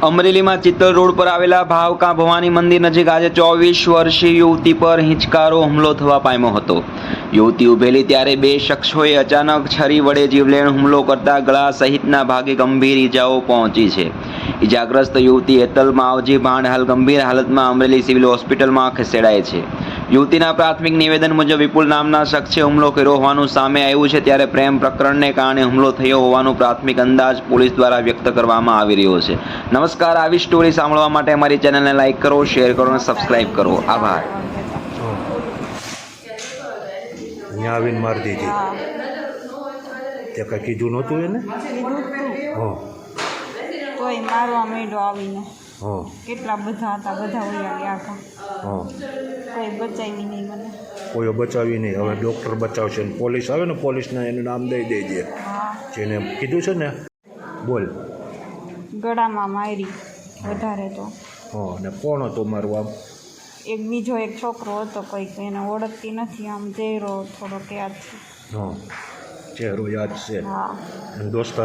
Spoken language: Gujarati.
અમરેલીમાં ચિત્તલ રોડ પર આવેલા ભાવકા ભવાની મંદિર નજીક આજે 24 વર્ષીય યુવતી પર હિંચકારો હુમલો થવા પામ્યો હતો। યુવતી ઊભેલી ત્યારે બે શખ્સોએ અચાનક છરી વડે જીવલેણ હુમલો કરતા ગળા સહિતના ભાગે ગંભીર ઈજાઓ પહોંચી છે। ઈજાગ્રસ્ત યુવતી હેતલ માવજી ભાંડ હાલ ગંભીર હાલતમાં અમરેલી સિવિલ હોસ્પિટલમાં ખસેડાઈ છે। યુવતીના પ્રાથમિક નિવેદન મુજબ વિપુલ નામના શખ્સે હુમલો કર્યો હોવાનું સામે આવ્યું છે, ત્યારે પ્રેમ પ્રકરણને કારણે હુમલો થયો હોવાનો પ્રાથમિક અંદાજ પોલીસ દ્વારા વ્યક્ત કરવામાં આવી રહ્યો છે। નમસ્કાર, આવી સ્ટોરી સાંભળવા માટે અમારી ચેનલને લાઇક કરો, શેર કરો અને સબસ્ક્રાઇબ કરો। આભાર। અહીંયા આવીને મારી દીધી તે કાંઈ કીધું નહોતું એને? હા તોય મારવા માંડ્યો આવીને। હા કેટલા બધા હતા, બધા ઉયા ગયા હતા, હા કોઈ બચાવી નહીં મને। કોઈ બચાવી નહીં, હવે ડૉક્ટર બચાવશે ને પોલીસ આવે ને પોલીસને એનું નામ દઈ દેજે હા, જેને કીધું છે ને। બોલ। ગળામાં મારી વધારે તો। હા ને કોણ હતું મારું આમ? એક બીજો એક છોકરો હતો, કંઈક એને ઓળખતી નથી, આમ ચહેરો થોડોક યાદ છે। હા ચહેરો યાદ છે? હા દોસ્ત